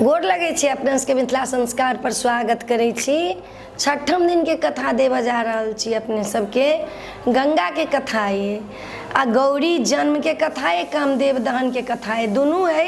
गोर लगे छी अपना सबके मिथिला संस्कार पर स्वागत करे छी। छठम दिन के कथा देव जा रहल छी अपने सबके। गंगा के कथा है आ गौरी जन्म के कथा है, कामदेव दहन के कथा है, दोनों है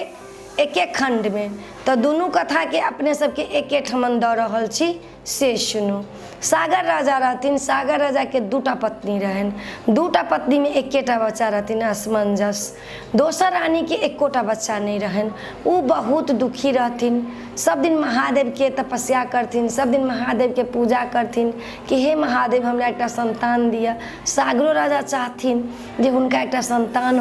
एक एक खंड में। तो दोनों कथा के अपने सबके एक एक ठमन दऽ रहल छी से सुनू। सागर राजा रहथिन, सागर राजा के दूटा पत्नी रहन, दूटा पत्नी में एकेटा बच्चा रहथिन असमंजस। दोसर रानी के एकोटा बच्चा नहीं रहन, वो बहुत दुखी रहथिन। सब दिन महादेव के तपस्या करथिन, सब दिन महादेव के पूजा करथिन कि हे महादेव हमरा एकटा संतान दिया। सागरो राजा चाहथिन जे हुनका एकटा संतान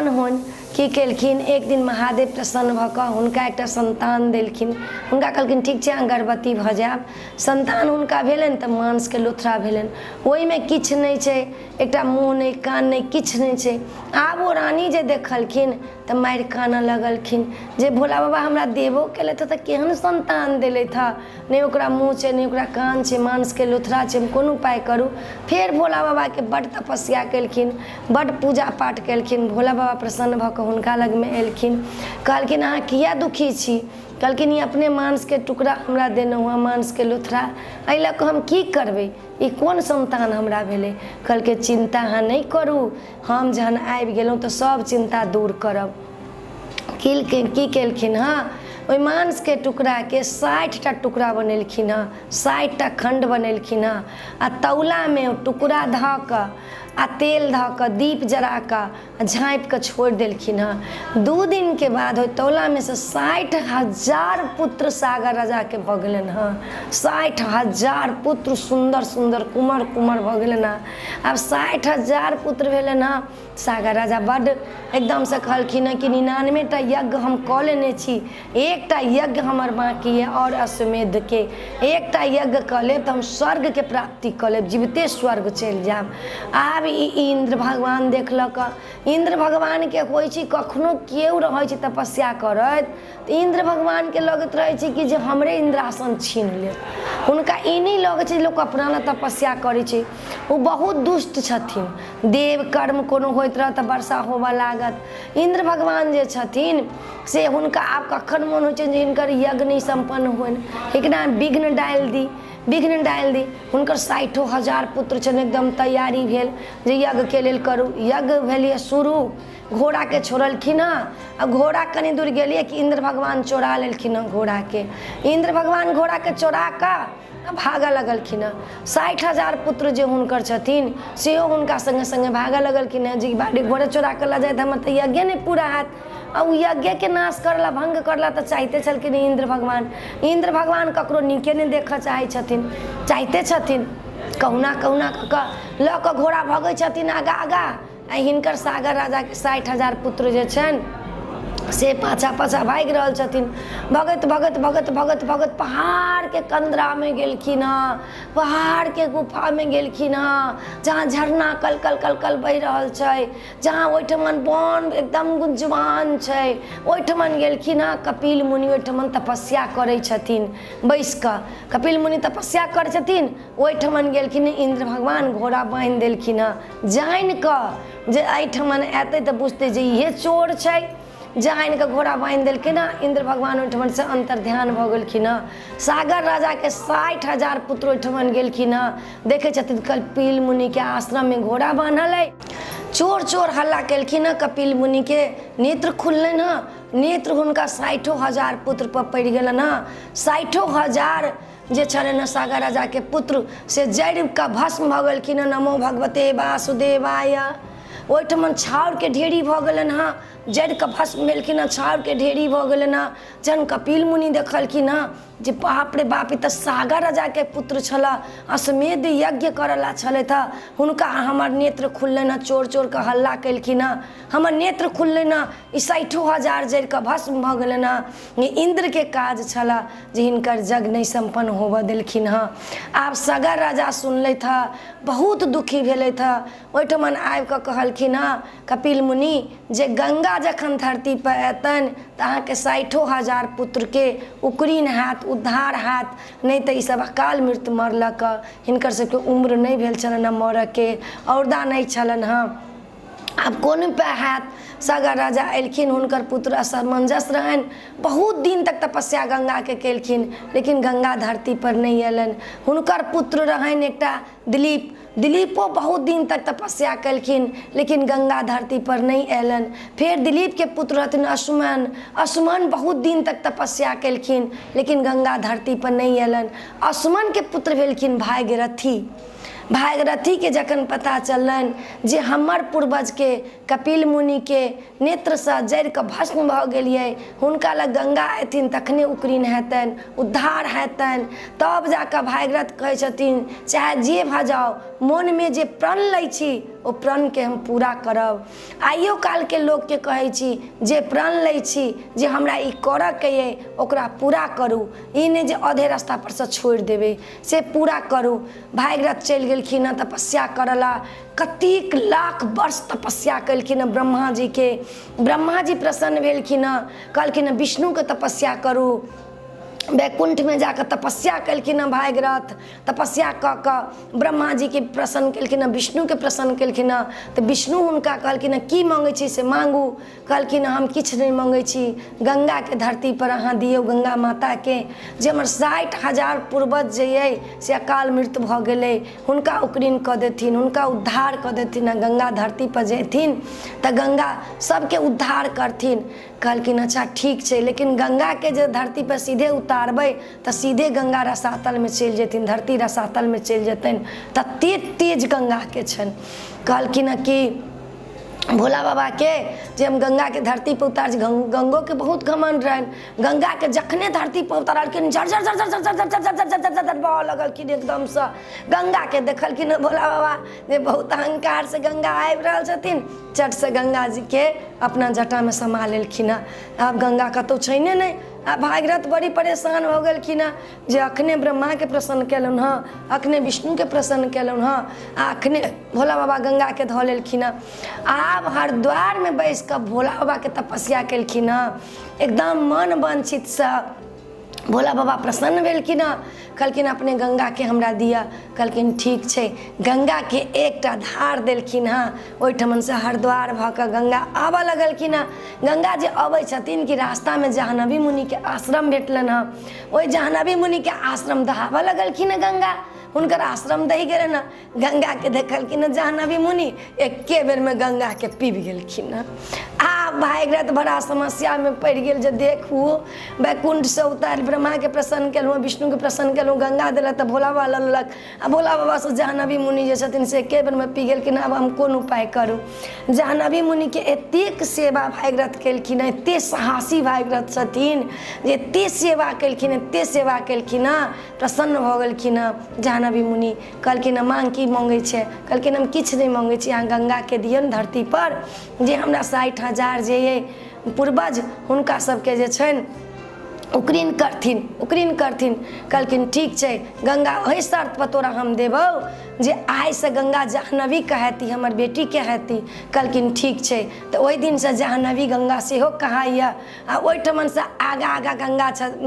होन। की केलखिन, एक दिन महादेव प्रसन्न भऽ कऽ हुनका एकटा संतान देलखिन। हुनका कहलखिन ठीक छै अहाँ गर्भवती भऽ जायब। संतान हुनका भेलनि तऽ मांस के लोथरा भेलनि, ओहिमे किछु नहि छै, एकटा मुँह नहि कान नहि किछु नहि छै। आब ओ रानी जे देखलखिन तऽ मारि कानऽ लगलखिन जे भोला बाबा हमरा देबो केलथि तऽ केहन संतान देलथि हँ, नहि ओकरा मुँह छै नहि ओकरा कान छै, मांस के लोथरा छै, हम कोन उपाय करू। फेर भोला बाबा के बड्ड तपस्या केलखिन, बड्ड पूजा पाठ केलखिन। भोला बाबा प्रसन्न भऽ कऽ हुनका लग में एलखिन, कहलखिन अहाँ किया दुखी छी। कहलखिन ई अपने मांस के टुकड़ा हमरा देने हुआ, मांस के लोथरा, एहि लऽ कऽ हम की करबै, ई कोन संतान हमरा भेलै। कहलकै चिंता अहाँ नहीं करू, हम जहन आबि गेलहुँ तऽ सब चिंता दूर करब। की केलखिन हाँ, ओहि मांस के टुकड़ा के 60टा टुकड़ा बनेलखिन हँ, 60टा खंड बनेलखिन हँ आ तौला में टुकड़ा धऽ कऽ आ तेल धऽ कऽ दीप जरा कऽ झाँपि कऽ छोड़ देलखिन हँ। 2 दिन के बाद ओहि तौला में से 60,000 पुत्र सागर राजा के भऽ गेलनि हँ। 60,000 पुत्र सुंदर सुंदर कुमर कुमर भऽ गेलनि हँ। आब 60,000 पुत्र भेलनि हँ। सागर राजा बड्ड एकदम से कहलखिन हँ कि 99टा यज्ञ हम कऽ लेने छी, एकटा यज्ञ हमर बाकी है और अश्वमेध के एकटा यज्ञ कऽ लेब तऽ हम स्वर्ग के प्राप्ति कऽ लेब, जीवते स्वर्ग चलि जायब। आब इंद्र भगवान देखलक, इंद्र भगवान के होइ छै कखनो केओ रहै छै तपस्या करैत तऽ इंद्र भगवान के लगैत रहै छै कि जे हमरे इंद्रासन छीन लेत। हुनका ई नहीं लगै छै लोक अपना ला तपस्या करै छै, वो बहुत दुष्ट छथिन। देव कर्म कोनो होइत रह तऽ वर्षा होबऽ लागत। इंद्र भगवान जे छथिन से हुनका आब कखन मोन होइ छै जे हिनकर यज्ञ नहीं सम्पन्न होइन, एकरा विघ्न डालि दी। हुनकर 60,000 पुत्र छनि, एकदम तैयारी भेल जे यज्ञ के लेल करू। यज्ञ भेलिए शुरू, घोड़ा के छोड़लखिन हँ आ घोड़ा कनी दूर गेलिए कि इंद्र भगवान चोरा लेलखिन हँ घोड़ा के। इंद्र भगवान घोड़ा के चोरा कऽ भागऽ लगलखिन हँ। 60,000 पुत्र जे हुनकर छथिन सेहो हुनका संगे संगे भागऽ लगलखिन हँ। जी बाड़ी घोड़े चोरा कऽ लऽ जाए तऽ हमर तऽ यज्ञे नहीं पूरा हैत। और यज्ञ के नाश करला भंग करला तो चाहते छलखिन इंद्र भगवान ककरो नीके नहीं देखऽ चाहते छथिन। कहुना लऽ कऽ घोड़ा भगै छथिन आगा हिनकर सागर राजा के 60,000 पुत्र जे छनि से पाछा भागि रहल छथिन। भगत पहाड़ के कंदरा में गेलखिन हँ, पहाड़ के गुफा में गेलखिन हँ, जहाँ झरना कल कल बहि रहल छै, जहाँ ओहिठमन वन एकदम गुंजवान छै, ओहिठमन गेलखिन हँ। कपिल मुनि ओहिठमन तपस्या करै छथिन बैस कऽ, कपिल मुनि तपस्या करै छथिन। ओहिठमन गेलखिन, इंद्र भगवान घोड़ा बान्हि देलखिन हँ, जानि कऽ जे एहिठमन एतै तऽ बुझतै जे इहे चोर छै। जानि कऽ घोड़ा बान्हि देलखिन हँ। इंद्र भगवान ओहिठमन से अंतर ध्यान भऽ गेलखिन हँ। सागर राजा के 60,000 पुत्र ओहिठमन गेलखिन हँ, देखै छथिन कपिल मुनि के आश्रम में घोड़ा बान्हल है। चोर हल्ला केलखिन हँ, कपिल मुनि के नेत्र खुललनि हँ। नेत्र हुनका 60,000 पुत्र पर पड़ि गेलनि हँ। 60,000 जे छलनि हँ सागर राजा के पुत्र से जड़ि कऽ भस्म भऽ गेलखिन हँ। नमो भगवते वासुदेवाय। ओहिठमन छाउर के ढेरी भऽ गेलनि हँ, जड़ि कऽ भस्म भेलखिन हँ, छाउर के ढेरी भऽ गेलनि हँ। जहन कपिल मुनि देखलखिन हँ जे बाप रे बाप ई तऽ सागर राजा के पुत्र छला, अश्वमेध यज्ञ करला छलथि हँ, हुनका हमर नेत्र खुललनि हँ। चोर के हल्ला केलखिन हँ, हमर नेत्र खुललनि हँ, ई 60,000 जड़ि कऽ भस्म भऽ गेलनि हँ। ई इंद्र के काज छला जे हिनकर यज्ञ नहीं सम्पन्न होबऽ देलखिन हँ। आब सागर राजा सुनलथि हँ, बहुत दुखी भेलथि हँ। ओहिठमन आबि कऽ कहलखिन हँ कपिल मुनि जे गंगा जखन धरती पर एतनि तऽ अहाँके 60,000 पुत्र के उकरीन हैत, उद्धार हैत, नहीं तो सब अकाल मृत्यु मरलक। हिनकर सबके उम्र नहीं भेल छलनि मरऽ के, औरदा नहीं छलनि हँ। आब कोन पे हैत। सगर राजा एलखिन, हुनकर पुत्र असमंजस रहनि, बहुत दिन तक तपस्या गंगा के केलखिन, लेकिन गंगा धरती पर नहीं अयलनि। हुनकर पुत्र रहनि एकटा दिलीप, दिलीपो बहुत दिन तक तपस्या केलखिन, लेकिन गंगा धरती पर नहीं अयलनि। फिर दिलीप के पुत्र रहथिन असुमन, असुमन बहुत दिन तक तपस्या केलखिन, लेकिन गंगा धरती पर नहीं अयलनि। असुमन के पुत्र भेलखिन भागीरथी। भागीरथी के जखन पता चललनि जे हमर पूर्वज के कपिल मुनि के नेत्र से जरि कऽ भस्म भऽ गेलियै, हुनका लग गंगा अयथिन तखने उकरीन हेतनि, उद्धार हेतनि। तब जाकऽ भागीरथ कहै छथिन चाहे जे भऽ जाओ, मन में जे प्रण लै छी ओ प्रण के हम पूरा करब। आइयो काल के लोग के कहै छी जे प्रण लै छी जे हमरा ई करऽ के ये ओकरा पूरा करू, ई नहि जे आधे रास्ता पर से छोड़ि देबै, से पूरा करू। भागीरथ चलि गेलखिन हँ तपस्या करला, कतेक लाख वर्ष तपस्या केलखिन हँ ब्रह्मा जी के। ब्रह्मा जी प्रसन्न भेलखिन हँ, कहलखिन हँ विष्णु के तपस्या करू। वैकुंठ में जाकर तपस्या केलखिन हँ भागीरथ, तपस्या कऽ कऽ ब्रह्मा जी के प्रसन्न केलखिन हँ, विष्णु के प्रसन्न केलखिन हँ। तऽ विष्णु हुनका कहलखिन हँ की मांगै छी से मांगू। कहलखिन हँ हम किछु नहीं मांगै छी, गंगा के धरती पर अहाँ दियौ गंगा माता के, जे हमर 60,000 पूर्वज जे अइ से अकाल मृत्यु भऽ गेलै, हुनका उकरीन कऽ देथिन, हुनका उद्धार कऽ देथिन। गंगा धरती पर जेथिन तऽ गंगा सबके उद्धार करथिन। कहलखिन अच्छा ठीक छै, लेकिन गंगा के जे धरती पर सीधे उतारबै तऽ सीधे गंगा रसातल में चलि जेथिन, धरती रसातल में चलि जेतनि, तते तेज गंगा के छनि। कहलखिन हँ कि भोला बाबा के जे हम गंगा के धरती पर उतार, गंगो के बहुत घमंड रहनि। गंगा के जखने धरती पर उतारलखिन झर झर झर झर झर झर झर झर झर झर झर बहऽ लगलखिन एकदम से। गंगा के देखलखिन भोला बाबा जे बहुत अहंकार से गंगा आबि रहल छथिन, चट से गंगा जी के अपना जटा में समा लेलखिन। आब गंगा कतौ छैने नहीं। आ भागीरथ बड़ी परेशान हो गेलखिन हँ जे अखने ब्रह्मा के प्रसन्न केलहुँ हँ, अखने विष्णु के प्रसन्न केलहुँ हँ, आ अखने भोला बाबा गंगा के धऽ लेलखिन हँ। आब हरिद्वार में बैस कऽ भोला बाबा के तपस्या केलखिन हँ, एकदम मन वांछित से भोला बाबा प्रसन्न भेलखिन हँ। कहलखिन अपने गंगा के हमरा दिया। कहलखिन ठीक छै। गंगा के एकटा धार देलखिन हँ, ओहिठमन से हरिद्वार भऽ कऽ गंगा आबऽ लगलखिन हँ। गंगा जे अबै छथिन कि रास्ता में जाह्नवी मुनि के आश्रम भेटलनि हँ, ओहि जाह्नवी मुनि के आश्रम दहाबऽ लगलखिन हँ गंगा, हुनकर आश्रम दही गेलनि हँ। गंगा के देखलखिन हँ जाह्नवी मुनि, एके बेर में गंगा के पीब गेलखिन हँ। आब भागीरथ बड़ा समस्या में पड़ि गेल जे देखू वैकुंठ से उतार ब्रह्मा के प्रसन्न केलहुँ, विष्णु के प्रसन्न केलहुँ, गंगा देलक तऽ भोला बाबा ललक, आ भोला बाबा से जाह्नवी मुनि जे छथिन से एके बेर में पी गेलखिन। आब हम कोन उपाय करूँ। जाह्नवी मुनि के एतेक सेवा भागीरथ केलखिन, एते साहसी भागीरथ छथिन जे एते सेवा केलखिन, एते सेवा केलखिन, प्रसन्न भऽ गेलखिन। जाह्नवी मुनि कहलखिन मांग की मांगै छै। कहलखिन हम किछु नहीं मांगै छी, अहाँ गंगा के दियौ धरती पर, जे हमरा 60,000 जे ये पूर्वज हुनका सबके जे छनि उकरीन करथिन, उकरीन करथिन। कहलखिन ठीक छै, गंगा ओहि शर्त पर तोरा हम देबौ जे आइ से गंगा जाह्नवी कहेती, हमर बेटी कहेती। कहलखिन ठीक छै। तो ओहि दिन से जाह्नवी गंगा सेहो कहाइया। आ ओहिठमन से आगा आगा गंगा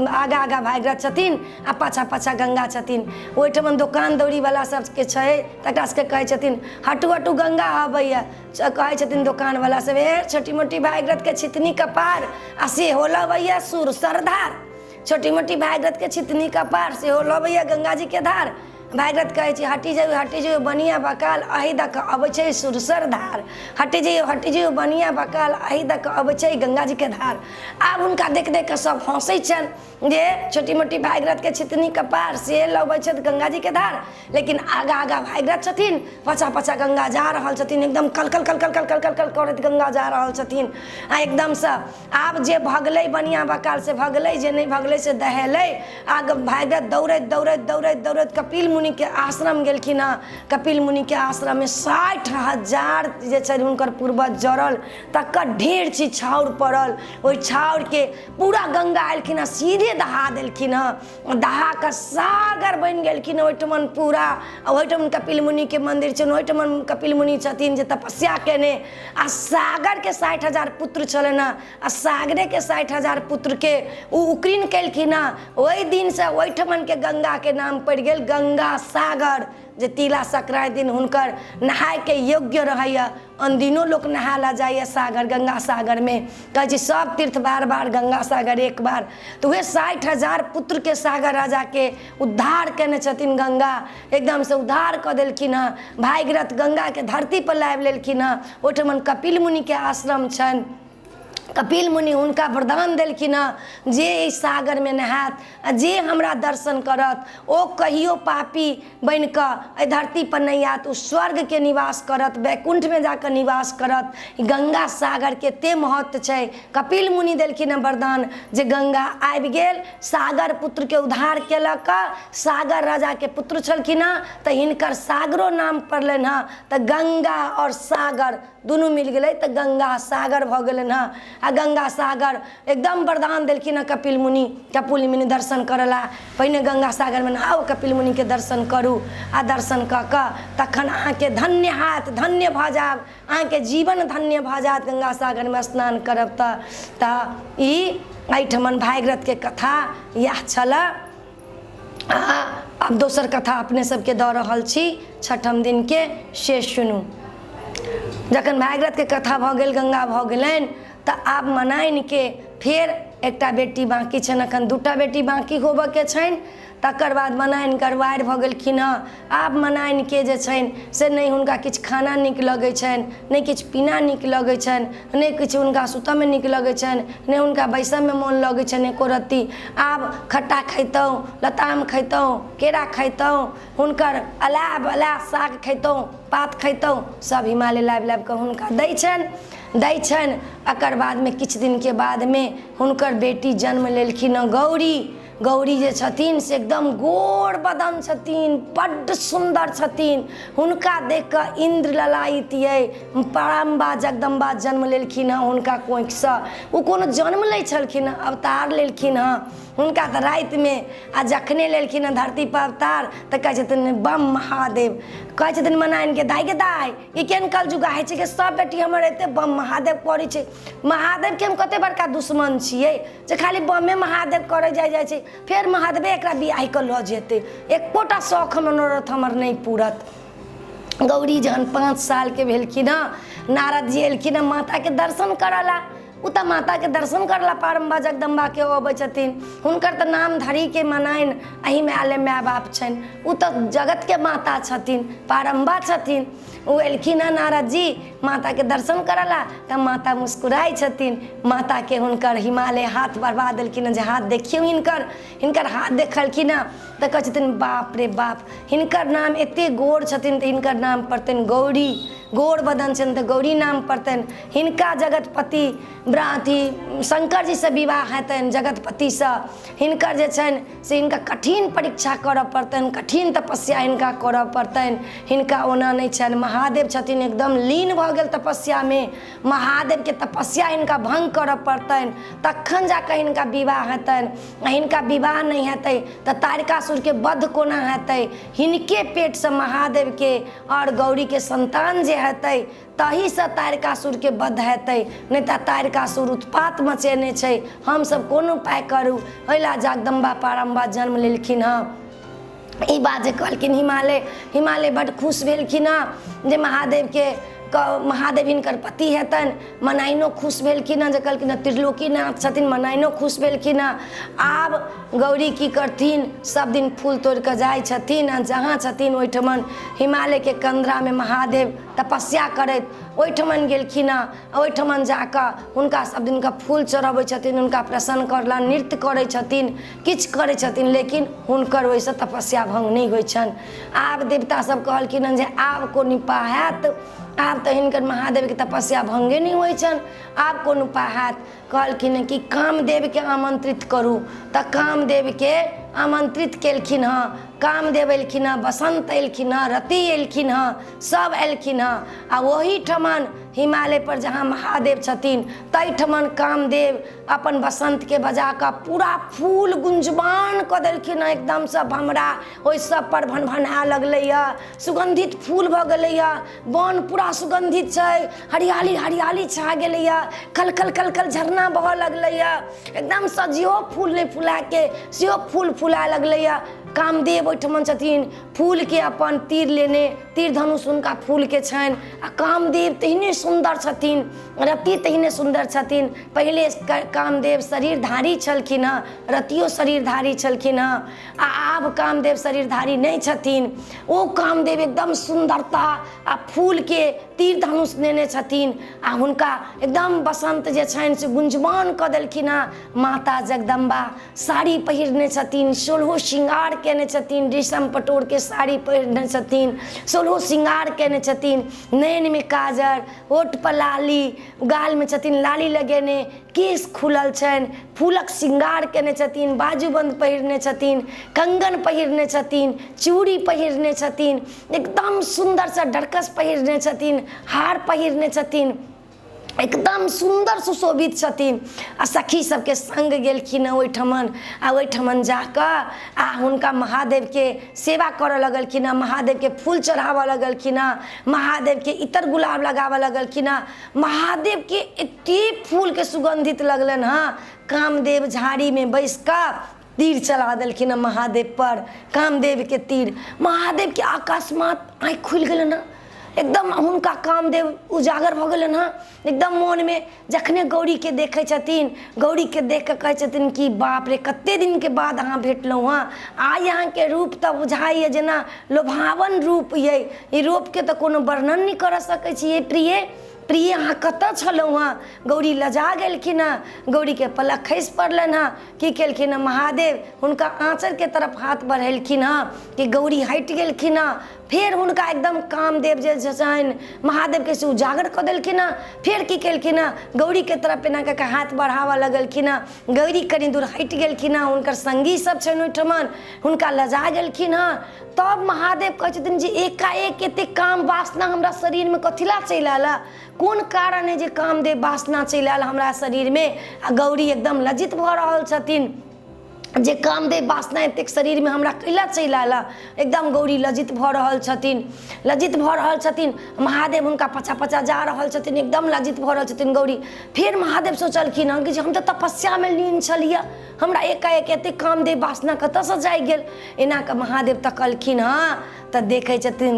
आगा आगा भागीरथ छथिन, आ पाछा पाछा गंगा छथिन। ओहिठमन दोकान दौरी वाला सबके छै, तकरा सबके कहै छथिन हटू हटू गंगा आबैया। कहै छथिन दोकान वाला सब ए छोटी मोटी भागीरथ के छितनी कपार आ से हो लबैया सुर सरधार, छोटी मोटी भागीरथ के छितनी कपार से हो लबैया गंगा जी के धार। भागीरथ कहै छै हटी जाइयो बनिया बकाल, अही दऽ कऽ अबै छै सुरसर धार। हटी जाइयो बनिया बकाल, अही दऽ कऽ अबै छै गंगा जी के धार। आब हुनका देख देख कऽ सब हँसै छनि जे छोटी मोटी भागीरथ के छितनी कपार से लबै छथि गंगा जी के धार, लेकिन आगा आगा भागीरथ छथिन, पाछा पाछा गंगा जा रहल छथिन, एकदम कलकल कलकल कलकल कलकल करैत गंगा जा रहल छथिन। आ एकदम से आब जे भगलै बनिया बकाल से भगलै, जे नहीं भगलै से दहेलै। आग भागीरथ दौड़ैत दौड़ैत दौड़ैत दौड़ैत कपिल मुनि के आश्रम गेलखिन हँ। कपिल मुनि के आश्रम में 60,000 जे छै हुनकर पूर्वज जड़ल, तकर ढेर चीज छाउर पड़ल। ओहि छाउर के पूरा गंगा एलखिन हँ, सीधे दहा देलखिन हँ, दहा कऽ सागर बनि गेलखिन ओहिठमन पूरा। ओहिठमन कपिल मुनि के मंदिर छनि, ओहिठमन कपिल मुनि छथिन जे तपस्या केने। आ सागर के 60,000 पुत्र छलनि हँ, आ सागरे के 60,000 पुत्र के उ उकरीन केलखिन हँ। ओहि दिन से ओहिठमन के गंगा के नाम पड़ि गेल गंगा गंगा सागर जे तिला संक्रांति दिन हुनकर नहाय के योग्य रहैया, अनदिनो लोग नहाला जाइए सागर गंगा सागर में। कहे सब तीर्थ बार बार गंगा सागर एक बार। तो वे 60,000 पुत्र के सागर राजा के उद्धार केने छथिन, गंगा एकदम से उद्धार कर देलखिन हँ। भागीरथ गंगा के धरती पर लाबि लेलखिन हँ। ओहिठमन कपिल मुनि के आश्रम छनि। कपिल मुनि हुनका वरदान देलखिन हँ जे इस सागर में नहात आ जे हमरा दर्शन करत ओ कहियो पापी बन कऽ धरती पर नहीं आत, ओ स्वर्ग के निवास करत, वैकुंठ में जाकर निवास करत। गंगा सागर के ते महत्व छै। कपिल मुनि देलखिन हँ वरदान जे गंगा आबि गेल, सागर पुत्र के उद्धार केलक। सागर राजा के पुत्र छलखिन हँ तऽ हिनकर सागरो नाम पड़लनि हँ। तऽ गंगा और सागर दुनू मिल गेलै तऽ गंगा सागर भऽ गेलनि हँ। आ गंगा सागर एकदम वरदान देलखिन हँ कपिल मुनि दर्शन करला। पहिने गंगा सागर में नहाओ, कपिल मुनि के दर्शन करू आ दर्शन कऽ कऽ तखन अहाँके धन्य हाथ, धन्य भऽ जायब, अहाँके जीवन धन्य भऽ जायत गंगा सागर में स्नान करब तऽ ई एहिठमन भागीरथ के कथा इएह छलै। अब दोसर कथा अपने सबके दऽ रहल छी छठम दिन के, से सुनू। जखन भागीरथ के कथा भऽ गेल, गंगा भऽ गेलनि, तऽ आब मनाइन के फेर एकटा बेटी बाँकी छनि, अखन दूटा बेटी बाँकी होबऽ के छनि। तकर बाद मनाइन करवारि भऽ गेलखिन हँ। आब मनाइन के जे छनि से नहि हुनका किछु खाना नीक लगै छनि, नहि किछु पीना नीक लगै छनि, नहि किछु हुनका सुतऽ में नीक लगै छनि, नहि हुनका बैसऽ में मोन लगै छनि एको रत्ती। आब खट्टा खैतहुँ, लताम खैतहुँ, केरा खैतहुँ, हुनकर अलाए साग खैतहुँ, पात खैतहुँ, सब हिमालय लाबि लाबि कऽ हुनका दै छनि। एकर बाद में किछु दिन के बाद में हुनकर बेटी जन्म लेलखिन हँ गौरी जे छथिन से एकदम गोर बदन छथिन, बड्ड सुंदर छथिन। हुनका देख कऽ इंद्र ललायित ये, परम्बा जगदम्बा जन्म लेलखिन हँ हुनका कोखिसँ। ओ कोनो जन्म लै छलखिन हँ, अवतार लेलखिन हँ। हुनका तऽ राति में आ जखने लेलखिन हँ धरती पर अवतार तऽ कहै छथिन बम महादेव। कहै छथिन मनाइन के दाइ गे दाइ, ई केहन कलयुग है छै कि सब बेटी हमर एते बम महादेव करै छै। महादेव के हम कते बड़का दुश्मन छियै जे खाली बमे महादेव करे जाइ छै। फिर महादेवे एकरा बियाह कऽ लऽ जेतै, एकोटा शौख मनोरथ हमर नहीं पूरत। गौरी जहन 5 साल के भेलखिन हँ, नारद जी एलखिन हँ माता के दर्शन करला। उ तऽ माता के दर्शन करला परम्बा जगदम्बा के अबै छथिन। हुनकर तऽ नाम धरी के मनाइन एही में आले माय बाप छनि। उ तऽ जगत के माता छथिन, परम्बा छथिन। वो एलखिन हँ नारद जी माता के दर्शन करला तऽ माता मुस्कुराई छथिन। माता के हुनकर हिमालय हाथ बढ़वा देलखिन हँ जे हाथ देखियौ हिनकर हाथ देखलखिन हँ तऽ कहै छथिन बाप रे बाप, हिनकर नाम एते गोर छथिन तऽ हिनकर नाम पड़तनि गौरी। गोर बदन छनि तऽ गौरी नाम पड़तनि। हिनका जगतपति अथी शंकर जी से विवाह हेतनि जगतपति से। हिनकर जे छनि से हिनका कठिन परीक्षा करऽ पड़तनि, कठिन तपस्या हिनका करऽ पड़तनि। हिनका ओना नहीं छनि, महादेव छथिन एकदम लीन भऽ गेल तपस्या में। महादेव के तपस्या हिनका भंग करऽ पड़तनि तखन जाकऽ हिनका विवाह हेतनि। हिनका विवाह नहीं हेतै तऽ तारकासुर के वध कोना हेतै। हिनके पेट से महादेव के और गौरी के संतान जे हेतै तही से तारकासुर के वध हेतै, नहीं तऽ तारकासुर उत्पात मचेने छै। हम सब कोन उपाय करू। ओइला जगदम्बा परम्बा जन्म लेलखिन हँ। ई बात जे कहलखिन हिमालय बड्ड खुश भेलखिन हँ जे महादेव हिनकर पति हेतनि। मनाइनो खुश भेलखिन हँ जे कहलखिन हँ त्रिलोकीनाथ छथिन, मनाइनो खुश भेलखिन हँ। आब गौरी की करथिन, सब दिन फूल तोड़ कऽ जाइ छथिन आ जहाँ छथिन ओहिठमन हिमालय के कंदरा में महादेव तपस्या करैत ओहिठमन गेलखिन हँ। ओहिठमन जाकऽ हुनका सब दिन का फूल चढ़बै छथिन, हुनका प्रसन्न करला, नृत्य करै छथिन, किछु करै छथिन, लेकिन हुनकर ओहिसँ तपस्या भंग नहीं होइ छनि। आब देवता सब कहलखिन हँ जे आब कोन उपाय हैत, आब तऽ हिनकर महादेव के तपस्या भंगे नहीं होइ छनि, आब कोन उपाय हैत। कहलखिन कि कामदेव के आमंत्रित करू। तऽ कामदेव के आमंत्रित केलखिन हँ। कामदेव एलखिन हँ, बसंत एलखिन हँ, रति एलखिन हँ, सब एलखिन हँ। आ वही ठमन हिमालय पर जहाँ महादेव छथिन तई ठमन कामदेव अपन बसंत के बजा कऽ पूरा फूल गुंजबान कऽ देलखिन हँ। एकदम से भमरा ओहि सब पर भनभना लगलैया, सुगंधित फूल भऽ गलैया, वन पूरा सुगंधित छै, हरियाली हरियाली छा गेलैया, कलकल कलकल झरना बहऽ लगलैया। एकदम से जेहो फूल नहीं फुला के सेहो फूल फुला लगलैया। कामदेव ओहिठमन छथिन, फूल के अपन तीर लेने, तीर धनुष हुनका फूल के छनि। आ कामदेव तेहने सुन्दर छथिन, रति तेहने सुन्दर छथिन। पहिले कामदेव शरीरधारी छलखिन हँ, रतियो शरीरधारी छलखिन हँ, आ आब कामदेव शरीरधारी नहीं छथिन। ओ कामदेव एकदम सुंदरता आ फूल के तीर धनुष लेने छथिन, आ हुनका एकदम बसंत जे छनि से गुंजबान कऽ देलखिन हँ। माता जगदम्बा साड़ी पहिरने छथिन, सोलहो श्रृंगार केने छथिन, रेशम पटोर के साड़ी पहिरने छथिन, सोलहो श्रृंगार केने छथिन। नैन में काजर, होठ पर लाली, गाल में छथिन लाली लगेने, केश खुलल छनि, फूलक श्रृंगार केने छथिन, बाजूबंद पहिरने छथिन, कंगन पहिरने छथिन, चूड़ी पहिरने छथिन, एकदम सुंदर सा डरकस पहिरने छथिन, हार पहिरने छथिन, एकदम सुंदर सुशोभित छथिन। आ सखी सबके संग गेलखिन ओहिठमन, आ ओहिठमन जाकऽ आ हुनका महादेव के सेवा करऽ लगलखिन, महादेव के फूल चढ़ावऽ लगलखिन, महादेव के इतर गुलाब लगावऽ लगलखिन। महादेव के एते फूल के सुगंधित लगलन हँ, कामदेव झाड़ी में बैस कऽ तीर चला देलखिन महादेव पर, कामदेव के तीर। महादेव के अकस्मात आँखि खुलि गेलन हँ, एकदम हुनका कामदेव उजागर भऽ गेलन हँ। एकदम मोन में जखने गौरी के देखै छथिन, गौरी के देख के कहै छथिन कि बाप रे कते दिन के बाद अहाँ भेटलहुँ हँ। आइ अहाँ के रूप तऽ बुझाइए जेना लोभावन रूप ये, ई रूप के तऽ कोनो वर्णन नहीं कर सकै छियै। प्रिय प्रिय अहाँ कतऽ छलहुँ हँ? गौरी लजा गेलखिन हँ, गौरी के पलक खसि पड़लनि हँ। की केलखिन हँ? महादेव हुनका आँचर के तरफ हाथ बढ़ेलखिन हँ कि गौरी हटि गेलखिन हँ। फिर हुनका एकदम कामदेव जे छनि महादेव के से उजागर कऽ देलखिन हँ। फिर की केलखिन हँ? गौरी के तरफ एना कऽ हाथ बढ़ावऽ लगलखिन हँ। गौरी कनी दूर हटि गेलखिन हँ, हुनकर संगी सब छनि ओहिठमन, हुनका लजा गेलखिन हँ। तब महादेव कहै छथिन जे एकाएक एते काम वासना हमरा शरीर में कथिला चलि आयल, कोन कारण है जे कामदेव वासना चलि आयल हमरा शरीर में? आ गौरी एकदम लज्जित भऽ रहल छथिन जे कामदेव वासना एतेक शरीर में हमरा कैला चलि आयल। एकदम गौरी लज्जित भऽ रहल छथिन, लज्जित भऽ रहल छथिन। महादेव हुनका पछा पछा जा रहल छथिन, एकदम लज्जित भऽ रहल छथिन गौरी। फिर महादेव सोचलखिन हँ कि जे हम तऽ तपस्या में लीन छलियै, हमरा एकाएक एतेक कामदेव वासना कतऽसँ जागि गेल। एना कऽ महादेव तकलखिन हँ तऽ देखै छथिन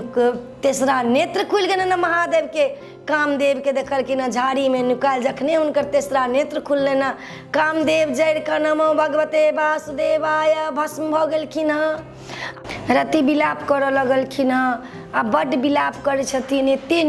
तेसरा नेत्र खुलि गेलनि महादेव के। कामदेव के देखलखिन झाड़ी में नुकायल, जखने हुनकर तेसरा नेत्र खुललनि, कामदेव जड़ि कऽ नमो भगवते वासुदेवाय भस्म भऽ गेलखिन हँ। रति विलाप करऽ लगलखिन हँ, आ बड्ड विलाप करै छथिन, एते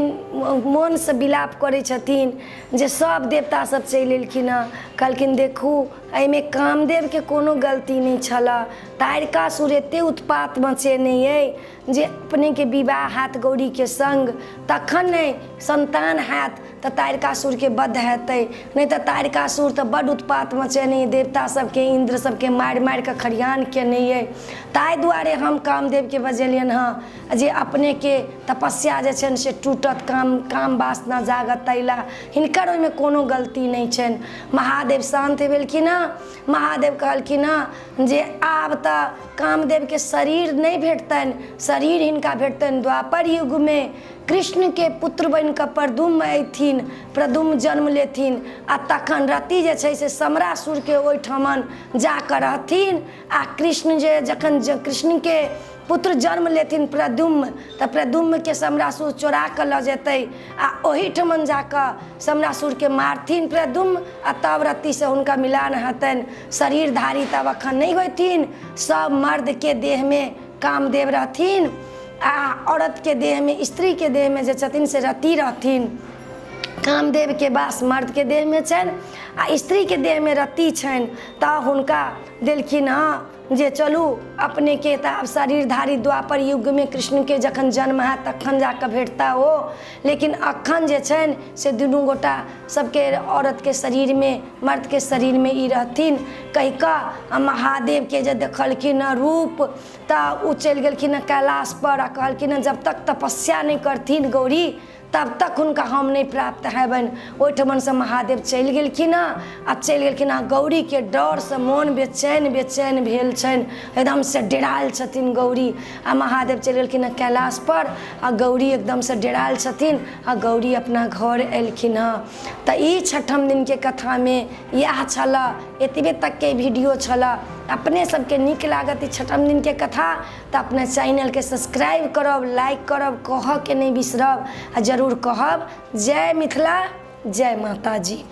मोन से विलाप करै छथिन जे सब देवता सब चलि एलखिन हँ। कहलखिन देखू एहिमे कामदेव के कोनो गलती नहीं छला, तारकासुर एते उत्पात मचेने अइ जे अपने के विवाह हैत गौरी के संग, तखन नहीं संतान हैत तऽ तारकासुर के वध हेतै, नहीं तऽ तारकासुर तऽ बड्ड उत्पात मचेने देवता सबके, इंद्र सबके मारि मारि कऽ खरियान केने अइ। ताहि दुआरे हम कामदेव के बजेलियन हँ जे अपने के तपस्या जे छनि से टूटत, काम वासना जागत, तैला हिनकर ओहिमे कोनो गलती नहीं छनि। महादेव शांत भेलखिन हँ। महादेव कहलखिन हँ जे आब तऽ कामदेव के शरीर नहीं भेटतनि, शरीर हिनका भेटतनि द्वापर युग में। कृष्ण के पुत्र बन कऽ प्रद्युम्न अयथिन, प्रद्युम्न जन्म लेथिन, आ तखन रति जे छै से समरासुर के ओहिठमन जाकऽ रहथिन। आ कृष्ण जे जखन कृष्ण के पुत्र जन्म लेथिन प्रद्युम्न, तऽ प्रद्युम्न के समरासुर चोरा कऽ लऽ जेतै, आ ओहिठमन जाकऽ समरासुर के मारथिन प्रद्युम्न, आ तब रति से हुनका मिलान हेतनि। शरीरधारी तब अखन नहीं होथिन, सब मर्द के देह में कामदेव रहथिन, आ औरत के देह में, स्त्री के देह में जे छथिन से रति रहथिन। कामदेव के वास मर्द के देह में छनि आ स्त्री के देह में रति छनि। तऽ हुनका देलखिन हँ जे चलू अपने के तऽ शरीरधारी द्वापर युग में कृष्ण के जखन जन्म है तखन जाकर भेटता हो, लेकिन अखन जे छनि से दुनू गोटा सबके औरत के शरीर में, मर्द के शरीर में ई रहथिन। कहि कऽ महादेव के जे देखलखिन रूप तऽ ओ चलि गेलखिन कैलाश पर, आ कहलखिन जब तक तपस्या नहीं करथिन गौरी तब तक हुनका हम नहीं प्राप्त हेबनि। ओहिठमन से महादेव चलि गेलखिन आ चलि गेलखिन। गौरी के डर से मोन बेचैन बेचैन भेल छनि, एकदम से डेरायल छथिन गौरी। आ महादेव चलि गेलखिन कैलाश पर, आ गौरी एकदम से डेरायल छथिन, आ गौरी अपना घर एलखिन हँ। तऽ ई छठम दिन के कथा में यह छला, एतबे तक के वीडियो छला। अपने सबके नीक लागत छठम दिन के कथा तो अपना चैनल के सब्सक्राइब करब, लाइक करब, कह के नहीं बिसरब आ जरूर कहब जय मिथिला, जय माता जी।